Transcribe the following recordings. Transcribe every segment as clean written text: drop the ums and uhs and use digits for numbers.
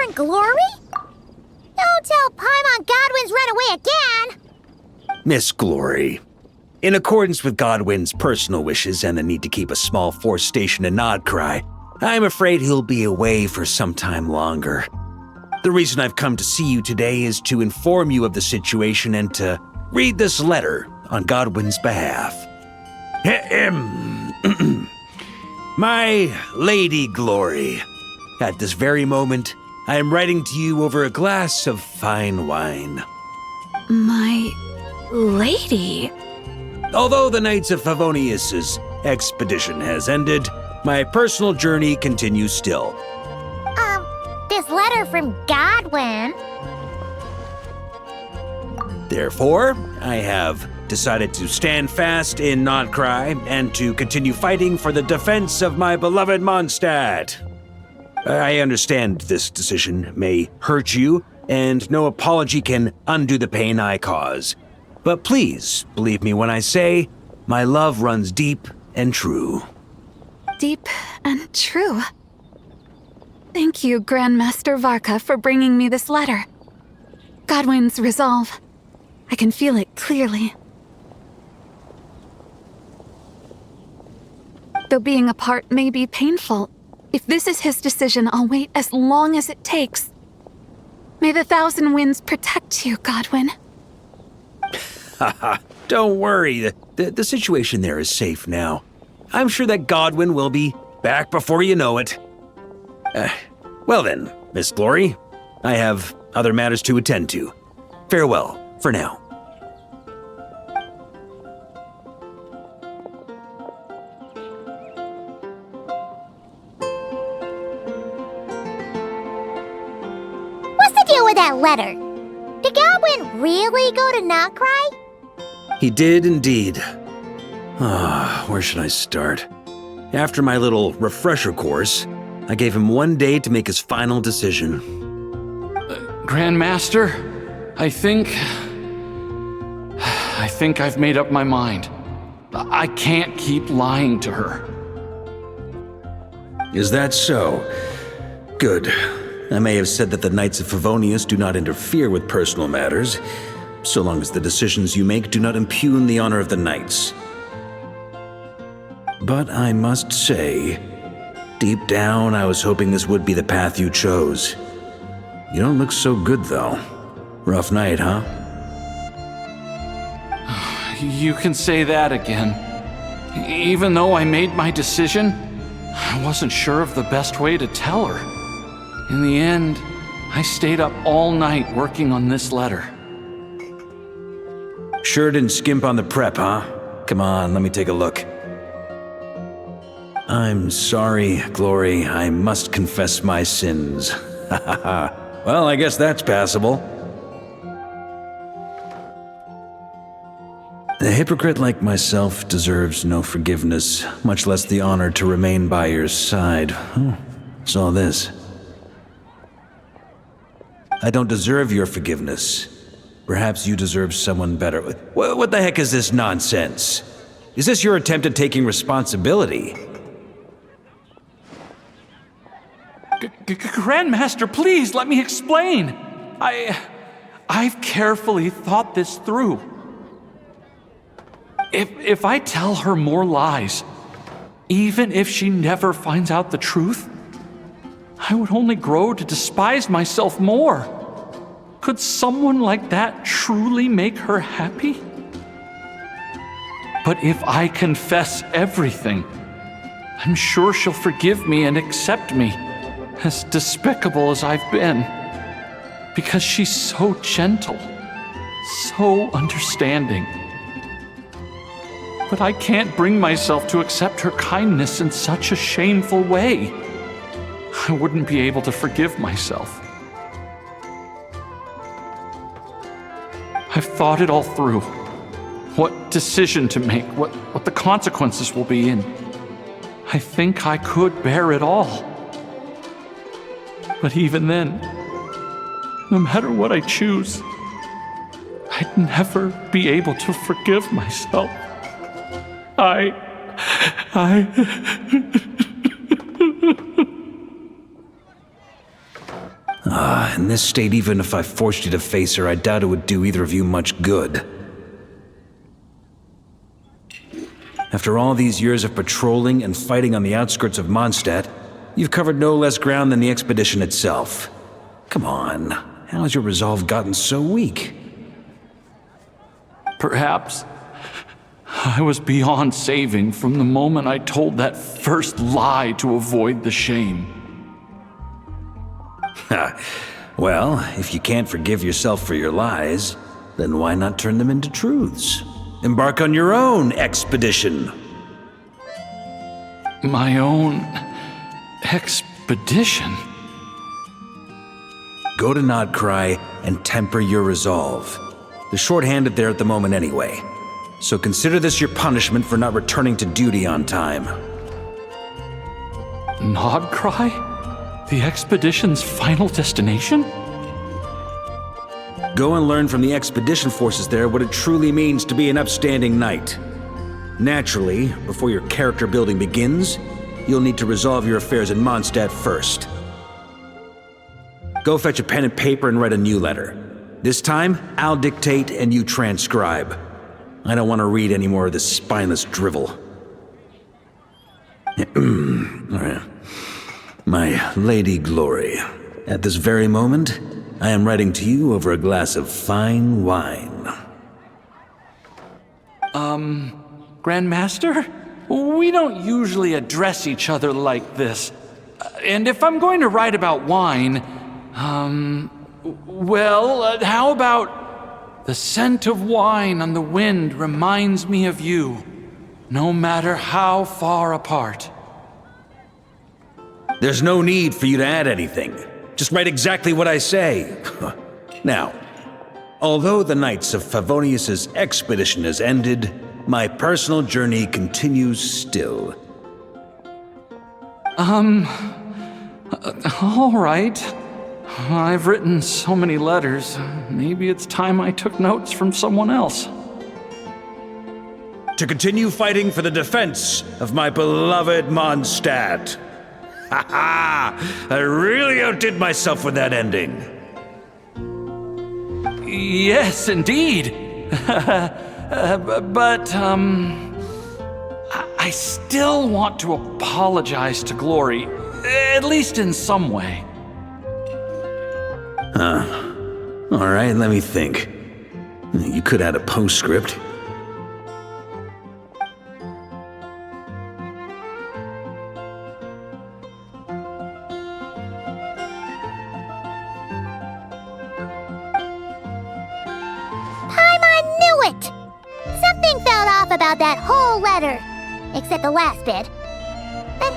and Glory? Don't tell Paimon Godwin's run away again! Miss Glory, in accordance with Godwin's personal wishes and the need to keep a small force stationed in Nodcry, I'm afraid he'll be away for some time longer. The reason I've come to see you today is to inform you of the situation and to read this letter on Godwin's behalf. My Lady Glory, at this very moment, I am writing to you over a glass of fine wine. My lady? Although the Knights of Favonius' expedition has ended, my personal journey continues still. This letter from Godwin? Therefore, I have decided to stand fast in Nodcry and to continue fighting for the defense of my beloved Mondstadt. I understand this decision may hurt you, and no apology can undo the pain I cause. But please, believe me when I say, my love runs deep and true. Deep and true. Thank you, Grandmaster Varka, for bringing me this letter. Godwin's resolve. I can feel it clearly. Though being apart may be painful, if this is his decision, I'll wait as long as it takes. May the Thousand Winds protect you, Godwin. Haha, don't worry. The situation there is safe now. I'm sure that Godwin will be back before you know it. Well then, Miss Glory, I have other matters to attend to. Farewell, for now. What's the deal with that letter? Did Godwin really go to Nodcry? He did indeed. Where should I start? After my little refresher course, I gave him 1 day to make his final decision. Grandmaster, I think I've made up my mind. I can't keep lying to her. Is that so? Good. I may have said that the Knights of Favonius do not interfere with personal matters, so long as the decisions you make do not impugn the honor of the Knights. But I must say, deep down, I was hoping this would be the path you chose. You don't look so good, though. Rough night, huh? You can say that again. Even though I made my decision, I wasn't sure of the best way to tell her. In the end, I stayed up all night working on this letter. Sure didn't skimp on the prep, huh? Come on, let me take a look. I'm sorry, Glory. I must confess my sins. Well, I guess that's passable. A hypocrite like myself deserves no forgiveness, much less the honor to remain by your side. What's all this? I don't deserve your forgiveness. Perhaps you deserve someone better. What the heck is this nonsense? Is this your attempt at taking responsibility? Grandmaster, please let me explain. I've carefully thought this through. If I tell her more lies, even if she never finds out the truth, I would only grow to despise myself more. Could someone like that truly make her happy? But if I confess everything, I'm sure she'll forgive me and accept me, as despicable as I've been, because she's so gentle, so understanding. But I can't bring myself to accept her kindness in such a shameful way. I wouldn't be able to forgive myself. I've thought it all through. What decision to make, what the consequences will be, and I think I could bear it all. But even then, no matter what I choose, I'd never be able to forgive myself. In this state, even if I forced you to face her, I doubt it would do either of you much good. After all these years of patrolling and fighting on the outskirts of Mondstadt, you've covered no less ground than the expedition itself. Come on, how has your resolve gotten so weak? Perhaps I was beyond saving from the moment I told that first lie to avoid the shame. Well, if you can't forgive yourself for your lies, then why not turn them into truths? Embark on your own expedition. My own expedition? Go to Nodcry and temper your resolve. They're short-handed there at the moment anyway. So consider this your punishment for not returning to duty on time. Nodcry? The expedition's final destination? Go and learn from the expedition forces there what it truly means to be an upstanding knight. Naturally, before your character building begins, you'll need to resolve your affairs in Mondstadt first. Go fetch a pen and paper and write a new letter. This time, I'll dictate and you transcribe. I don't want to read any more of this spineless drivel. My Lady Glory, at this very moment, I am writing to you over a glass of fine wine. Grandmaster? We don't usually address each other like this. And if I'm going to write about wine, how about the scent of wine on the wind reminds me of you, no matter how far apart. There's no need for you to add anything. Just write exactly what I say. Now, although the Knights of Favonius's expedition has ended, my personal journey continues still. All right. I've written so many letters. Maybe it's time I took notes from someone else. To continue fighting for the defense of my beloved Mondstadt. Ha ha! I really outdid myself with that ending. Yes, indeed. But I still want to apologize to Glory, at least in some way. All right, let me think. You could add a postscript. Something felt off about that whole letter. Except the last bit. But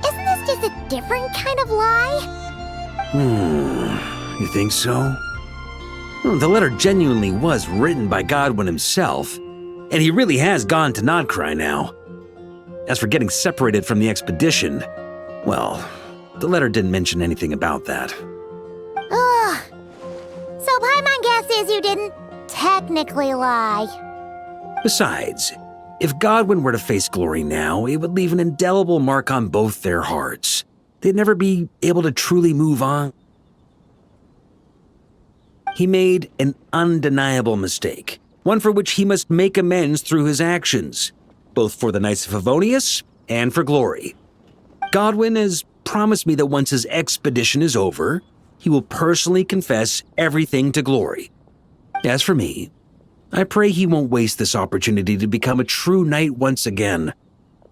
isn't this just a different kind of lie? You think so? Well, the letter genuinely was written by Godwin himself, and he really has gone to Nodcry now. As for getting separated from the expedition, well, the letter didn't mention anything about that. Ugh. So Paimon guesses you didn't technically lie. Besides, if Godwin were to face Glory now, it would leave an indelible mark on both their hearts. They'd never be able to truly move on. He made an undeniable mistake, one for which he must make amends through his actions, both for the Knights of Favonius and for Glory. Godwin has promised me that once his expedition is over, he will personally confess everything to Glory. As for me, I pray he won't waste this opportunity to become a true knight once again.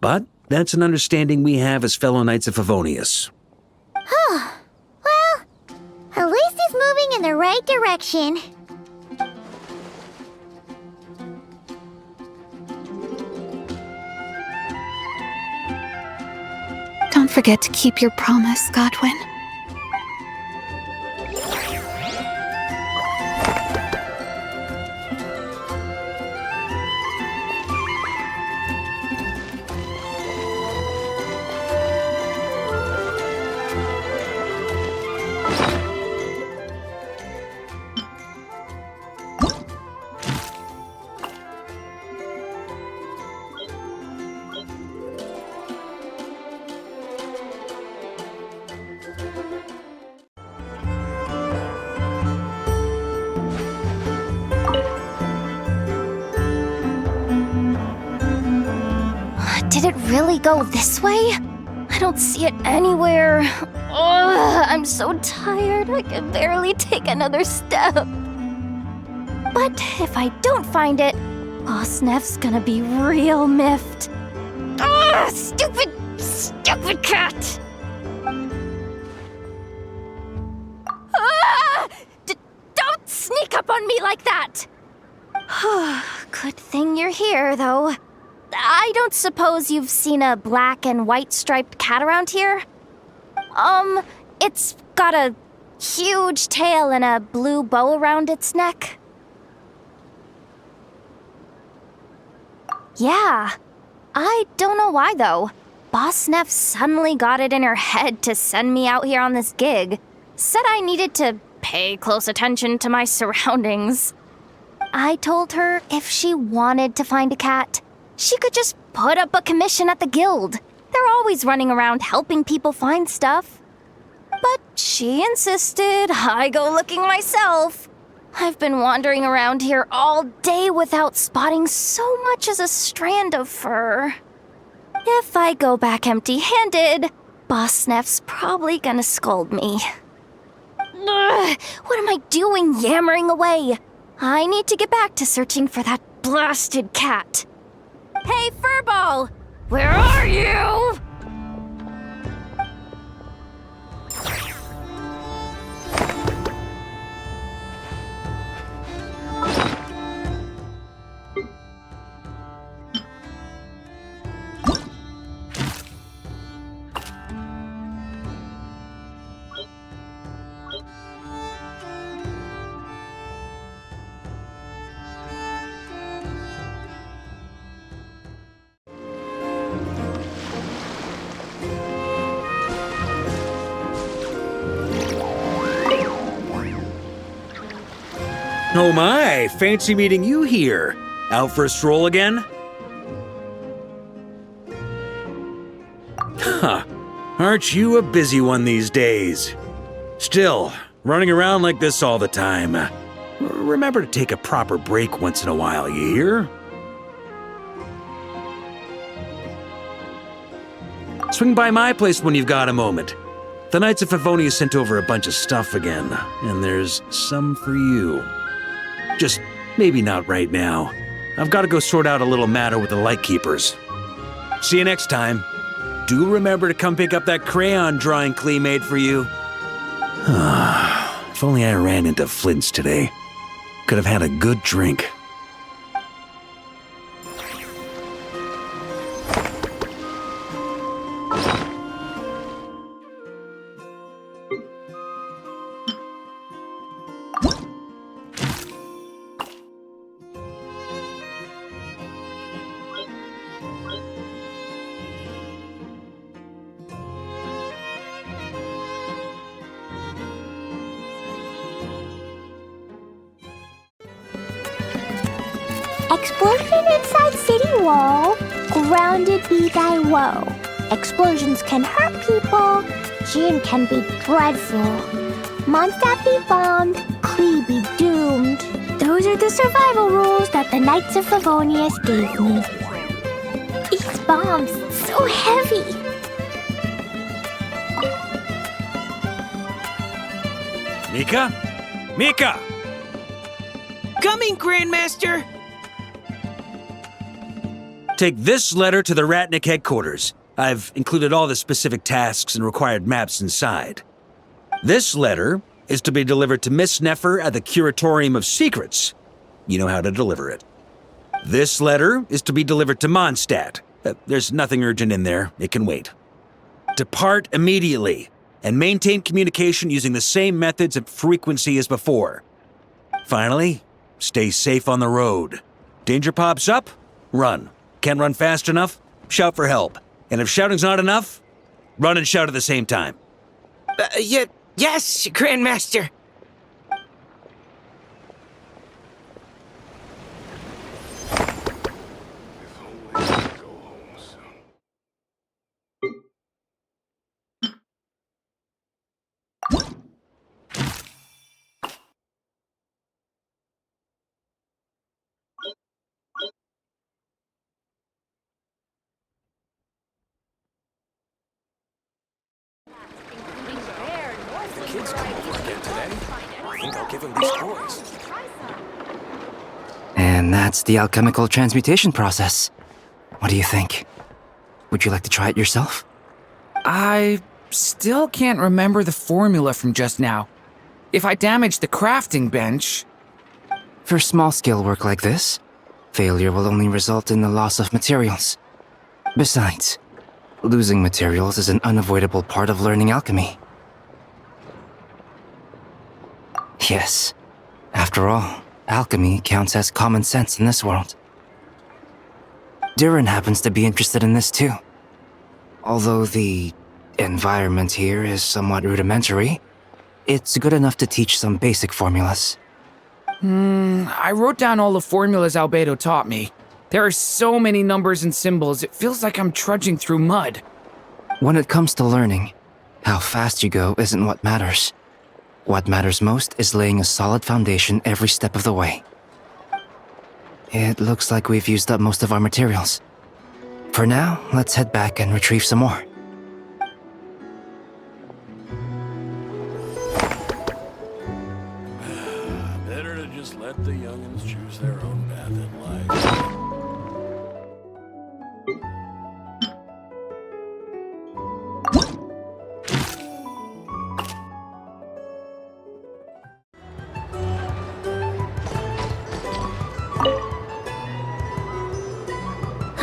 But that's an understanding we have as fellow Knights of Favonius. Well, at least he's moving in the right direction. Don't forget to keep your promise, Godwin. it really go this way? I don't see it anywhere. Ugh, I'm so tired, I can barely take another step. But if I don't find it, Boss Neff's gonna be real miffed. Ugh, stupid cat! Ah! Don't sneak up on me like that! Good thing you're here, though. I don't suppose you've seen a black and white striped cat around here? It's got a huge tail and a blue bow around its neck. Yeah. I don't know why, though. Boss Neff suddenly got it in her head to send me out here on this gig. Said I needed to pay close attention to my surroundings. I told her if she wanted to find a cat, she could just put up a commission at the guild. They're always running around helping people find stuff. But she insisted I go looking myself. I've been wandering around here all day without spotting so much as a strand of fur. If I go back empty-handed, Boss Neff's probably gonna scold me. Ugh, what am I doing yammering away? I need to get back to searching for that blasted cat. Hey, Furball! Where are you? Oh my, fancy meeting you here. Out for a stroll again? Huh, aren't you a busy one these days? Still, running around like this all the time. Remember to take a proper break once in a while, you hear? Swing by my place when you've got a moment. The Knights of Favonia sent over a bunch of stuff again, and there's some for you. Just maybe not right now. I've got to go sort out a little matter with the Lightkeepers. See you next time. Do remember to come pick up that crayon drawing Klee made for you. If only I ran into Flint's today. Could have had a good drink. Explosion inside city wall. Grounded be thy woe. Explosions can hurt people. Jin can be dreadful. Mondstadt be bombed. Klee be doomed. Those are the survival rules that the Knights of Favonia gave me. These bombs, so heavy. Mika? Mika! Coming, Grandmaster! Take this letter to the Ratnik headquarters. I've included all the specific tasks and required maps inside. This letter is to be delivered to Miss Neffer at the Curatorium of Secrets. You know how to deliver it. This letter is to be delivered to Mondstadt. There's nothing urgent in there. It can wait. Depart immediately and maintain communication using the same methods and frequency as before. Finally, stay safe on the road. Danger pops up? Run. Can't run fast enough? Shout for help. And if shouting's not enough, run and shout at the same time. Yes, Grandmaster. Kid's come over again today. I think I'll give him these toys. And that's the alchemical transmutation process. What do you think? Would you like to try it yourself? I still can't remember the formula from just now. If I damage the crafting bench... For small-scale work like this, failure will only result in the loss of materials. Besides, losing materials is an unavoidable part of learning alchemy. Yes, after all, alchemy counts as common sense in this world. Durin happens to be interested in this too. Although the environment here is somewhat rudimentary, it's good enough to teach some basic formulas. I wrote down all the formulas Albedo taught me. There are so many numbers and symbols, it feels like I'm trudging through mud. When it comes to learning, how fast you go isn't what matters. What matters most is laying a solid foundation every step of the way. It looks like we've used up most of our materials. For now, let's head back and retrieve some more. Better to just let the youngins choose their own path in life.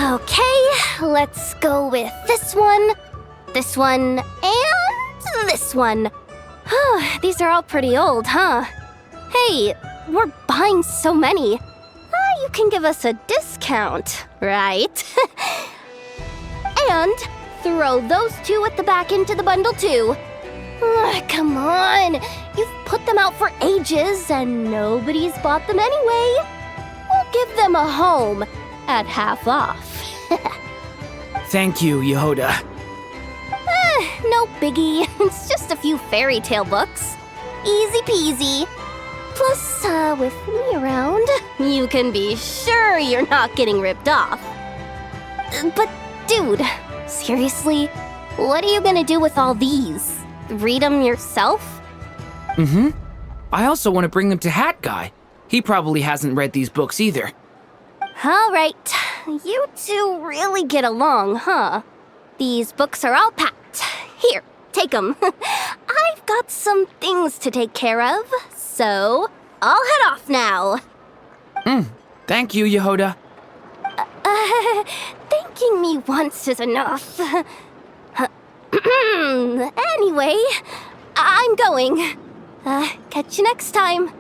Okay, let's go with this one, and this one. These are all pretty old, huh? Hey, we're buying so many. You can give us a discount, right? And throw those two at the back into the bundle too. Come on, you've put them out for ages and nobody's bought them anyway. We'll give them a home at half off. Thank you, Yehoda. No biggie. It's just a few fairy tale books. Easy peasy. Plus, with me around, you can be sure you're not getting ripped off. But, dude, seriously, what are you gonna do with all these? Read them yourself? I also want to bring them to Hat Guy. He probably hasn't read these books either. All right, you two really get along, huh? These books are all packed. Here, take them. I've got some things to take care of, so I'll head off now. Thank you, Yehoda. Thanking me once is enough. Anyway, I'm going. Catch you next time.